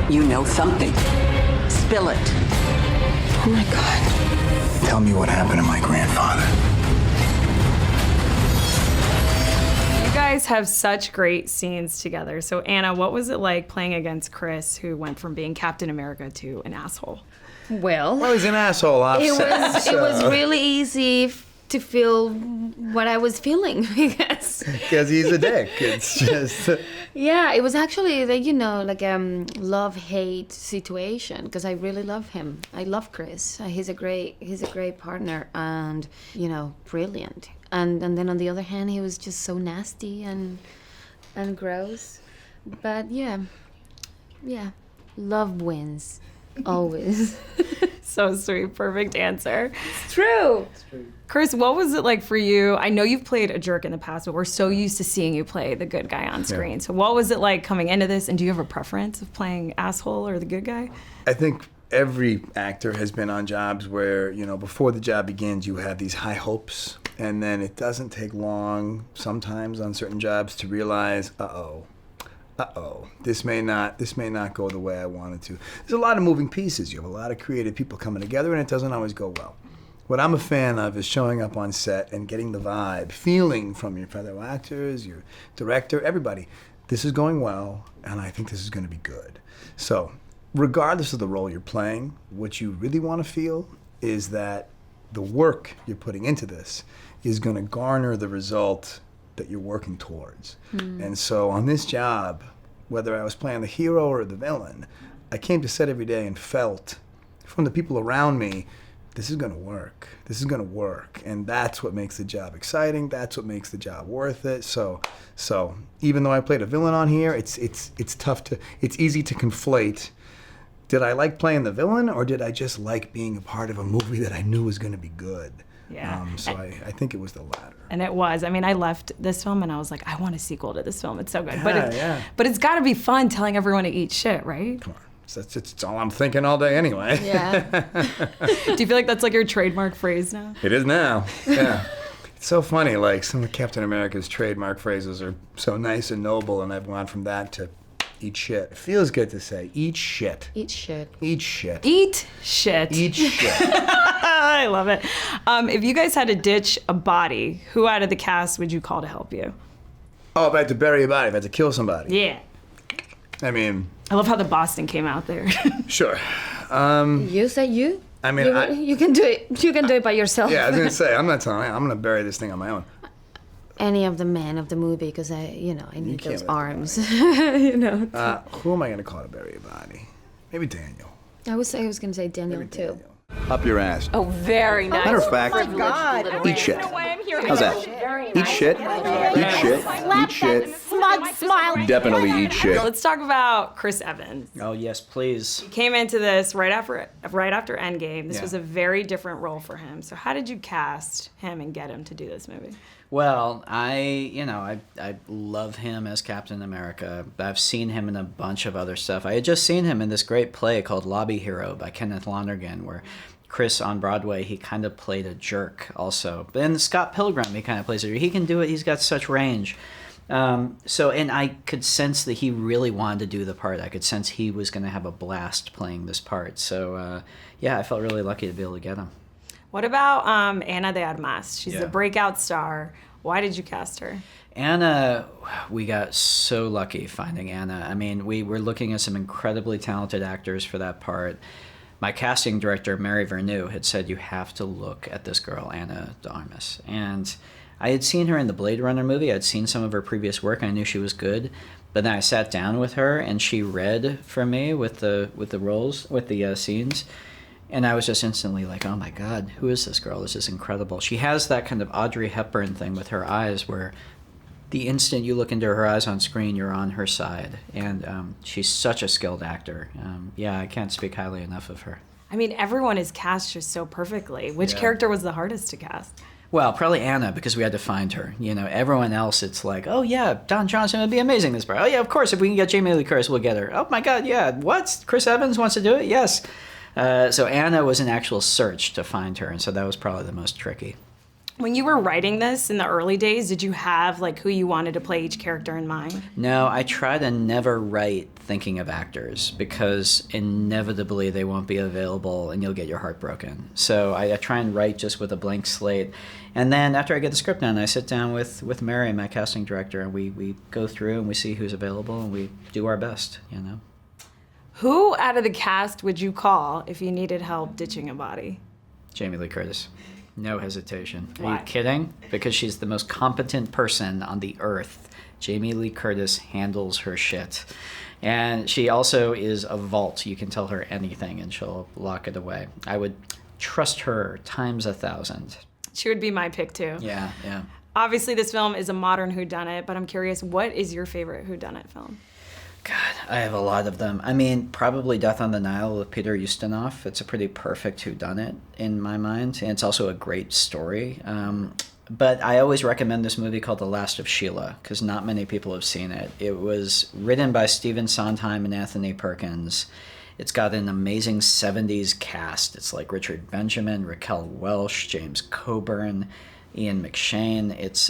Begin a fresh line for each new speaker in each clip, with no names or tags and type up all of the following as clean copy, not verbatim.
You know something. Spill it.
Oh my God.
Tell me what happened to my grandfather.
You guys have such great scenes together. So Ana, what was it like playing against Chris, who went from being Captain America to an asshole?
Well,
Well, he's an asshole offset.
it was really easy to feel what I was feeling because
Because he's a dick. It's just...
yeah, it was actually like love-hate situation because I really love him. I love Chris. He's a great partner and brilliant. And then on the other hand, he was just so nasty and gross. But yeah, love wins always.
So sweet, perfect answer.
It's true.
Chris, what was it like for you? I know you've played a jerk in the past, but we're so used to seeing you play the good guy on screen.
Yeah.
So what was it like coming into this? And do you have a preference of playing asshole or the good guy?
I think every actor has been on jobs where, before the job begins, you have these high hopes. And then it doesn't take long sometimes on certain jobs to realize, this may not go the way I wanted to. There's a lot of moving pieces. You have a lot of creative people coming together, and it doesn't always go well. What I'm a fan of is showing up on set and getting the vibe, feeling from your fellow actors, your director, everybody. This is going well, and I think this is going to be good. So, regardless of the role you're playing, what you really want to feel is that the work you're putting into this is going to garner the result that you're working towards. And so on this job, whether I was playing the hero or the villain, I came to set every day and felt from the people around me, this is going to work. This is going to work. And that's what makes the job exciting. That's what makes the job worth it. So even though I played a villain on here, it's easy to conflate. Did I like playing the villain, or did I just like being a part of a movie that I knew was going to be good?
Yeah.
I think it was the latter.
And it was. I mean, I left this film and I was like, I want a sequel to this film. It's so good.
Yeah.
But it's got to be fun telling everyone to eat shit, right?
Come on. It's all I'm thinking all day anyway.
Yeah.
Do you feel like that's like your trademark phrase now?
It is now. Yeah. It's so funny. Like some of Captain America's trademark phrases are so nice and noble, and I've gone from that to eat shit. It feels good to say eat shit.
Eat shit.
Eat shit.
Eat shit.
Eat shit.
I love it. If you guys had to ditch a body, who out of the cast would you call to help you?
Oh, if I had to bury a body, if I had to kill somebody.
Yeah.
I mean,
I love how the Boston came out there.
sure.
You say you?
I mean,
You can do it. You can do it by yourself.
Yeah, I was gonna say, I'm not telling you. I'm gonna bury this thing on my own.
Any of the men of the movie, because I need
can't
those
let
arms.
Who am I gonna call to bury a body? Maybe Daniel.
I was gonna say Daniel
Maybe
too.
Daniel.
Up your ass.
Oh, very nice.
Matter of fact, eat shit. How's that? Eat shit. Eat shit. Eat shit.
Smug smile.
Definitely eat shit.
Let's talk about Chris Evans.
Oh, yes, please.
He came into this right after Endgame. This
Yeah.
was a very different role for him. So how did you cast him and get him to do this movie?
Well, I love him as Captain America. I've seen him in a bunch of other stuff. I had just seen him in this great play called Lobby Hero by Kenneth Lonergan, where Chris on Broadway, he kind of played a jerk also. But in Scott Pilgrim, he kind of plays a jerk. He can do it. He's got such range. And I could sense that he really wanted to do the part. I could sense he was going to have a blast playing this part. So, I felt really lucky to be able to get him.
What about Ana de Armas? She's
Yeah.
a breakout star. Why did you cast her?
Ana, we got so lucky finding Ana. I mean, we were looking at some incredibly talented actors for that part. My casting director, Mary Vernew, had said, you have to look at this girl, Ana de Armas. And I had seen her in the Blade Runner movie. I'd seen some of her previous work. I knew she was good. But then I sat down with her, and she read for me with the roles, with the scenes. And I was just instantly like, oh my God, who is this girl? This is incredible. She has that kind of Audrey Hepburn thing with her eyes where the instant you look into her eyes on screen, you're on her side. And she's such a skilled actor. I can't speak highly enough of her.
I mean, everyone is cast just so perfectly. Which character was the hardest to cast?
Well, probably Ana, because we had to find her. Everyone else, it's like, oh yeah, Don Johnson would be amazing this part. Oh yeah, of course, if we can get Jamie Lee Curtis, we'll get her. Oh my God, yeah, what? Chris Evans wants to do it? Yes. So Ana was an actual search to find her, and so that was probably the most tricky.
When you were writing this in the early days, did you have like who you wanted to play each character in mind?
No, I try to never write thinking of actors because inevitably they won't be available and you'll get your heart broken. So I try and write just with a blank slate. And then after I get the script done, I sit down with Mary, my casting director, and we go through and we see who's available and we do our best, you know.
Who out of the cast would you call if you needed help ditching a body?
Jamie Lee Curtis. No hesitation. Are
Why?
you kidding? Because she's the most competent person on the earth. Jamie Lee Curtis handles her shit. And she also is a vault. You can tell her anything and she'll lock it away. I would trust her times 1,000.
She would be my pick too.
Yeah.
Obviously this film is a modern whodunit, but I'm curious, what is your favorite whodunit film?
God, I have a lot of them. I mean, probably Death on the Nile with Peter Ustinov. It's a pretty perfect whodunit in my mind, and it's also a great story. But I always recommend this movie called The Last of Sheila, because not many people have seen it. It was written by Stephen Sondheim and Anthony Perkins. It's got an amazing 70s cast. It's like Richard Benjamin, Raquel Welch, James Coburn, Ian McShane. It's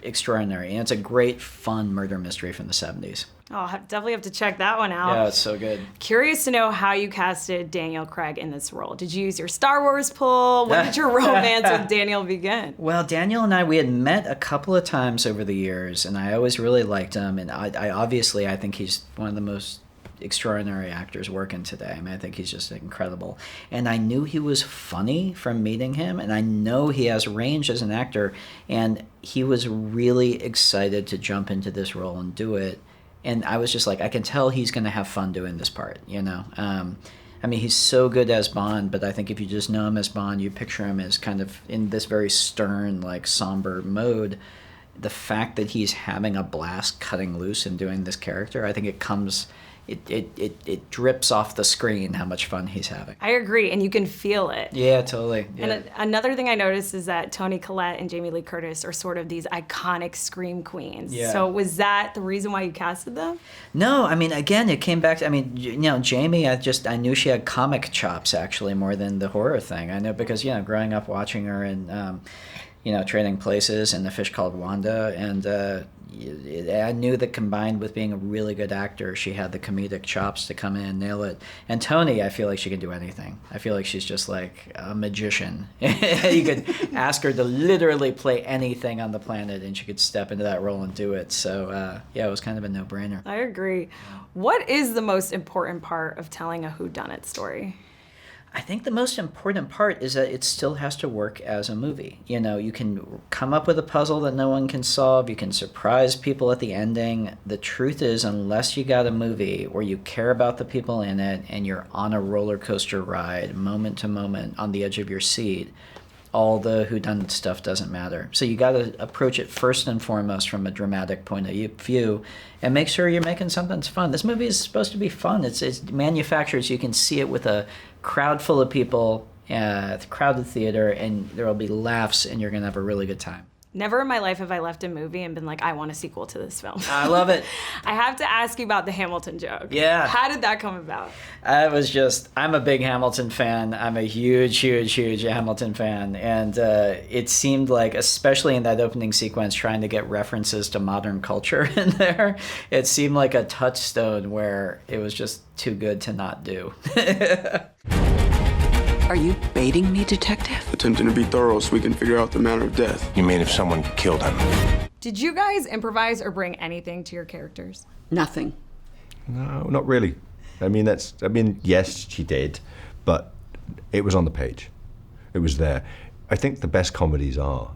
extraordinary, and it's a great, fun murder mystery from the 70s.
Oh, I'll definitely have to check that one out.
Yeah, it's so good.
Curious to know how you casted Daniel Craig in this role. Did you use your Star Wars pull? When did your romance with Daniel begin?
Well, Daniel and I, we had met a couple of times over the years, and I always really liked him. And I obviously think he's one of the most extraordinary actors working today. I mean, I think he's just incredible. And I knew he was funny from meeting him, and I know he has range as an actor. And he was really excited to jump into this role and do it. And I was just like, I can tell he's going to have fun doing this part, you know? I mean, he's so good as Bond, but I think if you just know him as Bond, you picture him as kind of in this very stern, like, somber mode. The fact that he's having a blast cutting loose and doing this character, I think it comes... It drips off the screen how much fun he's having.
I agree, and you can feel it.
Yeah, totally. Yeah.
And another thing I noticed is that Toni Collette and Jamie Lee Curtis are sort of these iconic scream queens.
Yeah.
So was that the reason why you casted them?
No, I mean, again, it came back to, I mean, you know, Jamie, I knew she had comic chops, actually, more than the horror thing. I know because, you know, growing up watching her in, you know, Trading Places and The Fish Called Wanda, and I knew that combined with being a really good actor, she had the comedic chops to come in and nail it. And Toni, I feel like she can do anything. I feel like she's just like a magician. You could ask her to literally play anything on the planet and she could step into that role and do it. So yeah, it was kind of a no-brainer.
I agree. What is the most important part of telling a whodunit story?
I think the most important part is that it still has to work as a movie. You know, you can come up with a puzzle that no one can solve. You can surprise people at the ending. The truth is, unless you got a movie where you care about the people in it and you're on a roller coaster ride, moment to moment, on the edge of your seat, all the whodunit stuff doesn't matter. So you got to approach it first and foremost from a dramatic point of view and make sure you're making something that's fun. This movie is supposed to be fun. It's manufactured so you can see it with a crowd full of people, crowded theater, and there will be laughs and you're going to have a really good time.
Never in my life have I left a movie and been like, I want a sequel to this film.
I love it.
I have to ask you about the Hamilton joke.
Yeah.
How did that come about?
I'm a big Hamilton fan. I'm a huge Hamilton fan. And it seemed like, especially in that opening sequence, trying to get references to modern culture in there, it seemed like a touchstone where it was just too good to not do.
Are you baiting me, detective?
Attempting to be thorough so we can figure out the manner of death.
You mean if someone killed him?
Did you guys improvise or bring anything to your characters?
Nothing.
No, not really. Yes, she did, but it was on the page. It was there. I think the best comedies are.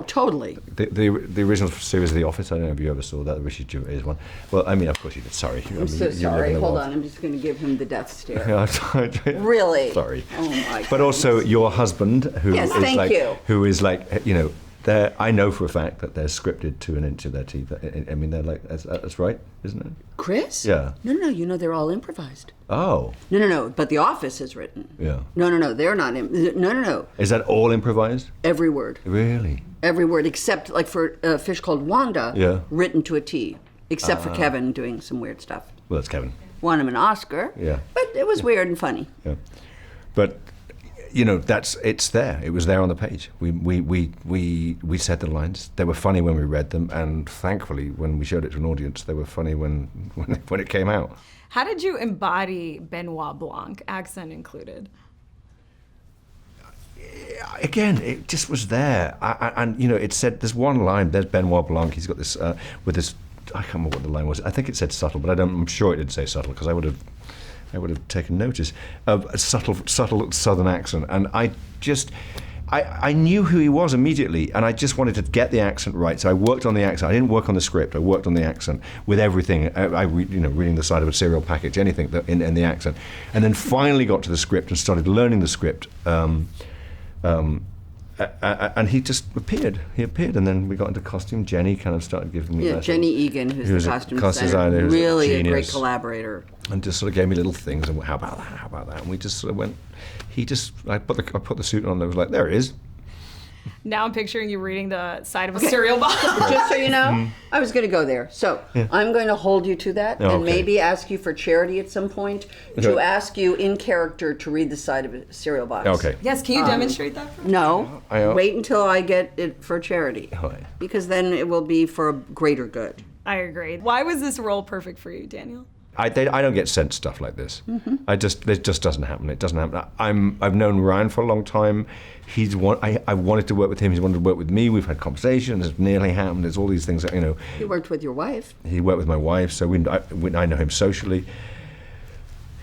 Totally.
The original series of The Office, I don't know if you ever saw that, the Rishi Gervais one. Well, I mean, of course you did. Sorry.
I'm so sorry. Hold on. I'm just going to give him the death stare.
Yeah, I'm sorry.
Really?
Sorry.
Oh my God.
But also your husband, who
Yes,
is
thank
like,
you.
who is like, you know, I know for a fact that they're scripted to an inch of their teeth. I mean, they're like, that's right, isn't it?
Chris?
Yeah.
No, you know they're all improvised.
Oh.
No, but The Office is written.
Yeah.
No, they're not. No.
Is that all improvised?
Every word.
Really?
Every word, except like for a Fish Called Wanda,
Yeah.
written to a T, except for Kevin doing some weird stuff.
Well, that's Kevin.
Won him an Oscar.
Yeah.
But it was weird and funny.
Yeah. But it's there. It was there on the page. We said the lines. They were funny when we read them, and thankfully, when we showed it to an audience, they were funny when it came out.
How did you embody Benoit Blanc, accent included?
Again, it just was there. And it said, there's one line, there's Benoit Blanc, he's got this, with this, I can't remember what the line was. I think it said subtle, but I'm sure it didn't say subtle, because I would have taken notice of a subtle southern accent. And I knew who he was immediately, and I just wanted to get the accent right. So I worked on the accent. I didn't work on the script. I worked on the accent with everything. Reading the side of a cereal package, anything in the accent, and then finally got to the script and started learning the script. And he just appeared. He appeared, and then we got into costume. Jenny kind of started giving me lessons.
Jenny Egan, who's the costume designer, really a great collaborator.
And just sort of gave me little things, and how about that? And we just sort of went. I put the suit on, and I was like, there it is.
Now I'm picturing you reading the side of a cereal box.
Just so you know, I was going to go there. So I'm going to hold you to that and maybe ask you for charity at some point to ask you in character to read the side of a cereal box.
Okay.
Yes, can you demonstrate that for me?
No. Wait until I get it for charity. Because then it will be for a greater good.
I agree. Why was this role perfect for you, Daniel?
I don't get sent stuff like this. It just doesn't happen. It doesn't happen. I've known Ryan for a long time. I wanted to work with him. He's wanted to work with me. We've had conversations. It's nearly happened. There's all these things that,
He worked with your wife.
He worked with my wife, so I know him socially.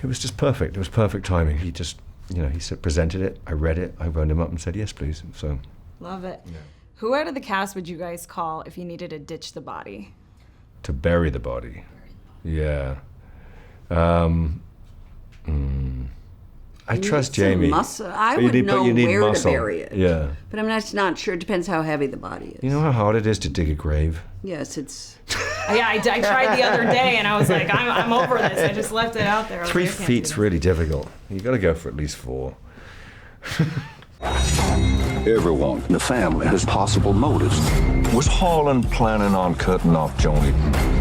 It was just perfect. It was perfect timing. He just, he presented it. I read it. I phoned him up and said, yes, please. So.
Love it. Yeah. Who out of the cast would you guys call if you needed to ditch the body?
To bury the body. Yeah. I trust Jamie.
I would know where to bury it.
Yeah.
But I'm not sure. It depends how heavy the body is.
You know how hard it is to dig a grave?
Yes, it's...
Yeah, I tried the other day, and I was like, I'm over this. I just left it out there.
3 feet's really difficult. You got to go for at least 4.
Everyone in the family has possible motives.
Was Harlan planning on cutting off Joni?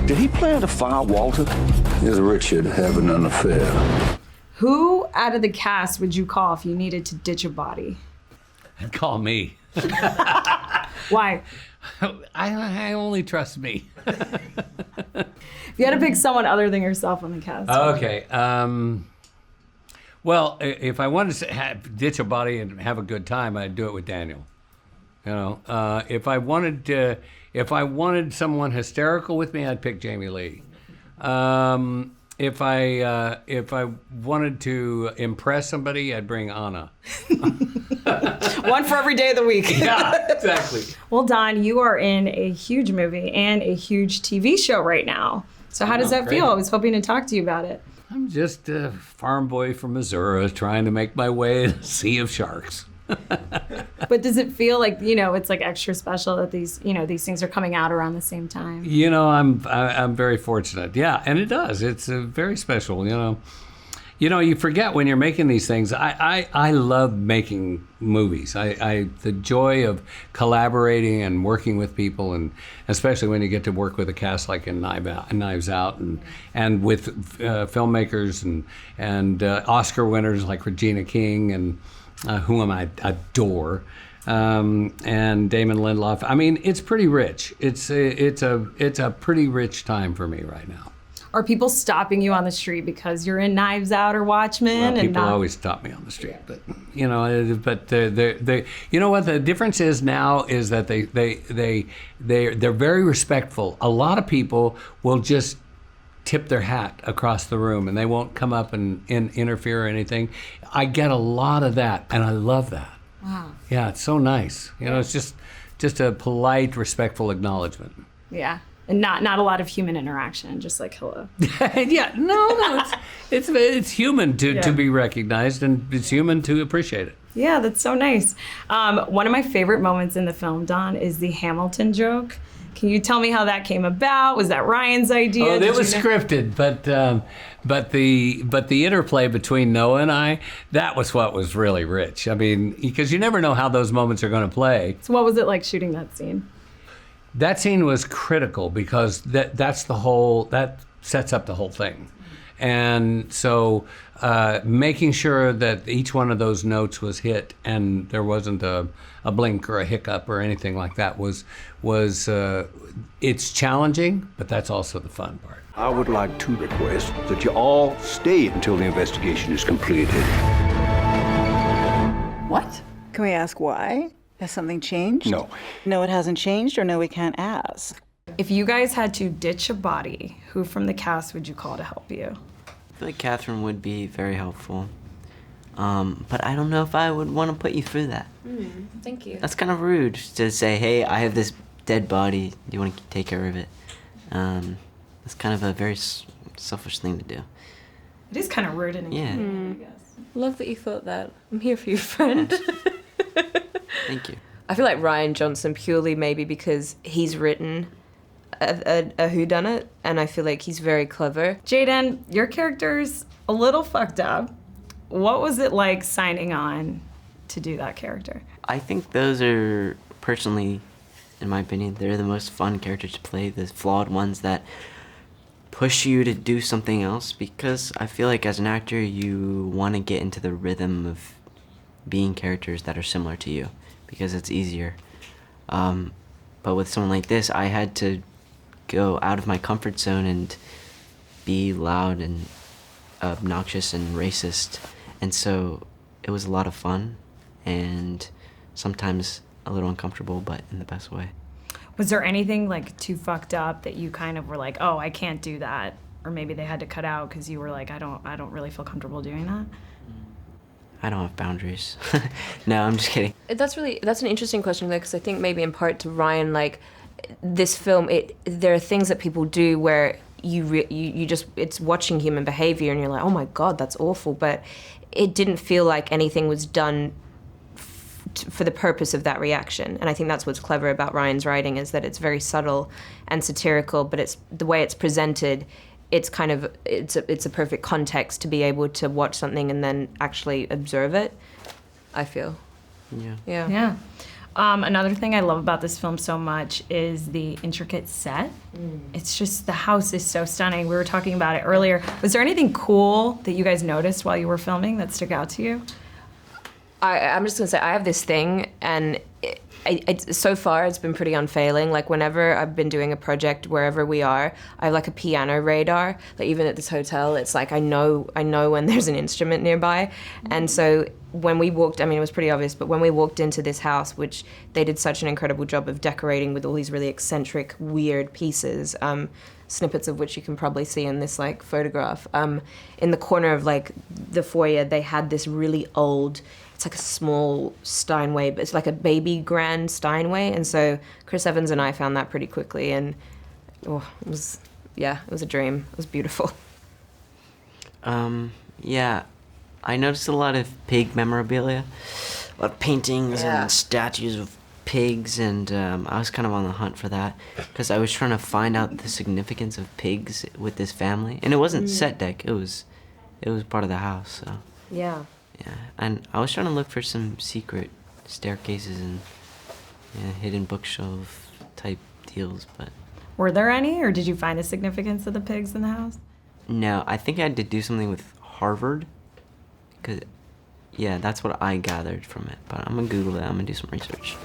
Did he plan to fire Walter? Is Richard having an affair?
Who out of the cast would you call if you needed to ditch a body?
I'd call me.
Why?
I only trust me.
If you had to pick someone other than yourself on the cast.
Okay. Well, if I wanted to ditch a body and have a good time, I'd do it with Daniel. If I wanted someone hysterical with me, I'd pick Jamie Lee. If I wanted to impress somebody, I'd bring Ana.
One for every day of the week.
Yeah, exactly.
Well, Don, you are in a huge movie and a huge TV show right now. So how does that feel? I was hoping to talk to you about it.
I'm just a farm boy from Missouri trying to make my way in a sea of sharks.
But does it feel like, it's like extra special that these things are coming out around the same time?
I'm very fortunate. Yeah, and it does. It's very special, You forget when you're making these things. I love making movies. The joy of collaborating and working with people, and especially when you get to work with a cast like in Knives Out, and with filmmakers and Oscar winners like Regina King and whom I adore, and Damon Lindelof. I mean, it's pretty rich. It's a pretty rich time for me right now.
Are people stopping you on the street because you're in Knives Out or Watchmen?
Well, people always stop me on the street, but you know what the difference is now is that they're very respectful. A lot of people will just tip their hat across the room and they won't come up and interfere or anything. I get a lot of that, and I love that.
Wow.
Yeah, it's so nice. It's just a polite, respectful acknowledgement.
Yeah. And not a lot of human interaction, just like hello.
Yeah, no, it's human to be recognized, and it's human to appreciate it.
Yeah, that's so nice. One of my favorite moments in the film, Don, is the Hamilton joke. Can you tell me how that came about? Was that Ryan's idea?
Oh, it was scripted, but the interplay between Noah and I, that was what was really rich. I mean, because you never know how those moments are going to play.
So what was it like shooting that scene?
That scene was critical because that sets up the whole thing. And so making sure that each one of those notes was hit and there wasn't a blink or a hiccup or anything like that was it's challenging, but that's also the fun part.
I would like to request that you all stay until the investigation is completed.
What?
Can we ask why? Has something changed?
No.
No, it hasn't changed, or no, we can't ask?
If you guys had to ditch a body, who from the cast would you call to help you?
I feel like Katherine would be very helpful. But I don't know if I would want to put you through that.
Thank you.
That's kind of rude to say, hey, I have this dead body. Do you want to take care of it? That's kind of a very selfish thing to do.
It is kind of rude and I guess.
Love that you thought that. I'm here for you, friend.
Thank you.
I feel like Rian Johnson purely maybe because he's written a whodunit, and I feel like he's very clever.
Jaeden, your character's a little fucked up. What was it like signing on to do that character?
I think those are, personally, in my opinion, they're the most fun characters to play, the flawed ones that push you to do something else, because I feel like as an actor, you want to get into the rhythm of being characters that are similar to you, because it's easier. But with someone like this, I had to go out of my comfort zone and be loud and obnoxious and racist. And so it was a lot of fun and sometimes a little uncomfortable, but in the best way.
Was there anything like too fucked up that you kind of were like, oh, I can't do that? Or maybe they had to cut out because you were like, I don't really feel comfortable doing that?
I don't have boundaries. No, I'm just kidding.
That's an interesting question though, because I think maybe in part to Rian, like this film, there are things that people do where you just, it's watching human behavior and you're like, oh my God, that's awful. But it didn't feel like anything was done for the purpose of that reaction. And I think that's what's clever about Rian's writing, is that it's very subtle and satirical, but it's the way it's presented, it's kind of, it's a perfect context to be able to watch something and then actually observe it, I feel. Yeah.
Another thing I love about this film so much is the intricate set. It's just, the house is so stunning. We were talking about it earlier. Was there anything cool that you guys noticed while you were filming that stuck out to you?
I'm just gonna say, I have this thing, and so far it's been pretty unfailing. Like whenever I've been doing a project, wherever we are, I have like a piano radar. Like even at this hotel, it's like I know when there's an instrument nearby. And so when we walked, I mean, it was pretty obvious, but when we walked into this house, which they did such an incredible job of decorating with all these really eccentric, weird pieces, snippets of which you can probably see in this like photograph. In the corner of like the foyer, they had this really old, it's like a small Steinway, but it's like a baby grand Steinway. And so Chris Evans and I found that pretty quickly, and it was a dream. It was beautiful.
Yeah, I noticed a lot of pig memorabilia, a lot of paintings and statues of pigs, and I was kind of on the hunt for that because I was trying to find out the significance of pigs with this family. And it wasn't set deck, it was part of the house, so.
Yeah,
and I was trying to look for some secret staircases and hidden bookshelf type deals, but.
Were there any, or did you find the significance of the pigs in the house?
No, I think I had to do something with Harvard, because, that's what I gathered from it. But I'm gonna Google it, I'm gonna do some research.